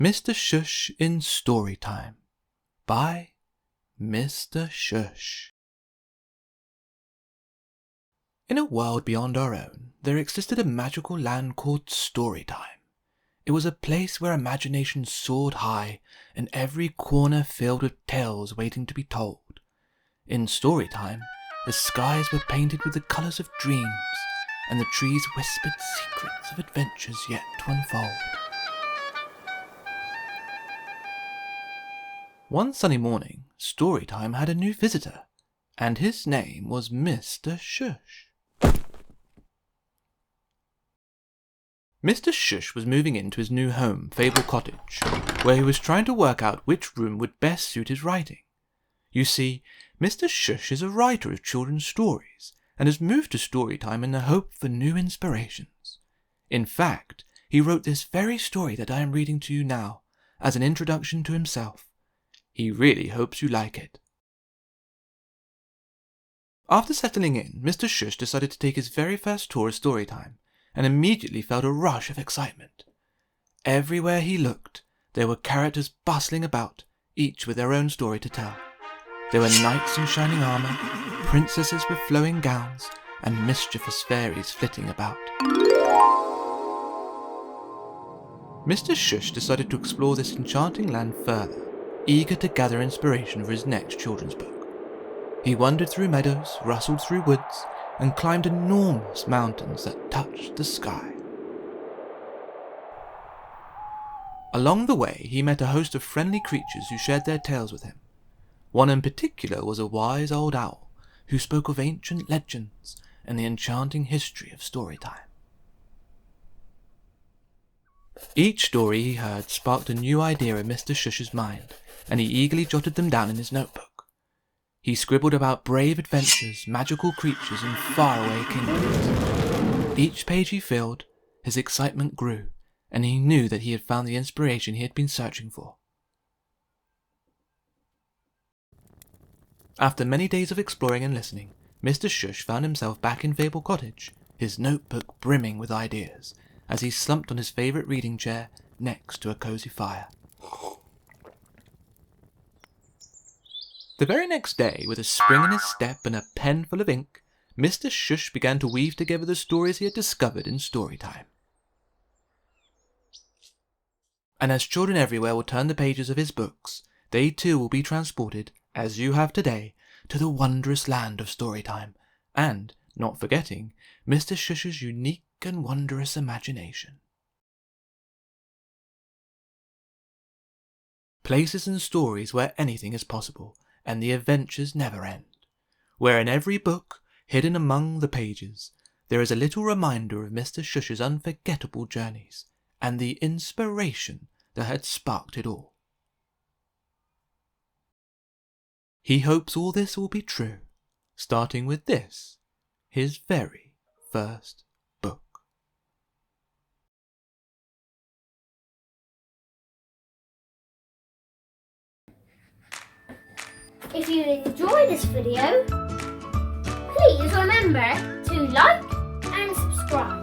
Mr. Shush in Storytime by Mr. Shush. In a world beyond our own, there existed a magical land called Storytime. It was a place where imagination soared high and every corner filled with tales waiting to be told. In Storytime, the skies were painted with the colours of dreams, and the trees whispered secrets of adventures yet to unfold. One sunny morning, Storytime had a new visitor, and his name was Mr. Shush. Mr. Shush was moving into his new home, Fable Cottage, where he was trying to work out which room would best suit his writing. You see, Mr. Shush is a writer of children's stories, and has moved to Storytime in the hope for new inspirations. In fact, he wrote this very story that I am reading to you now, as an introduction to himself. He really hopes you like it. After settling in, Mr. Shush decided to take his very first tour of Storytime, and immediately felt a rush of excitement. Everywhere he looked, there were characters bustling about, each with their own story to tell. There were knights in shining armour, princesses with flowing gowns, and mischievous fairies flitting about. Mr. Shush decided to explore this enchanting land further, eager to gather inspiration for his next children's book. He wandered through meadows, rustled through woods, and climbed enormous mountains that touched the sky. Along the way, he met a host of friendly creatures who shared their tales with him. One in particular was a wise old owl, who spoke of ancient legends and the enchanting history of Storytime. Each story he heard sparked a new idea in Mr. Shush's mind, and he eagerly jotted them down in his notebook. He scribbled about brave adventures, magical creatures, and faraway kingdoms. Each page he filled, his excitement grew, and he knew that he had found the inspiration he had been searching for. After many days of exploring and listening, Mr. Shush found himself back in Fable Cottage, his notebook brimming with ideas, as he slumped on his favourite reading chair next to a cosy fire. The very next day, with a spring in his step and a pen full of ink, Mr. Shush began to weave together the stories he had discovered in Storytime. And as children everywhere will turn the pages of his books, they too will be transported, as you have today, to the wondrous land of Storytime, and, not forgetting, Mr. Shush's unique and wondrous imagination. Places and stories where anything is possible, and the adventures never end. Where in every book, hidden among the pages, there is a little reminder of Mr. Shush's unforgettable journeys, and the inspiration that had sparked it all. He hopes all this will be true, starting with this, his very first book. If you enjoyed this video, please remember to like and subscribe.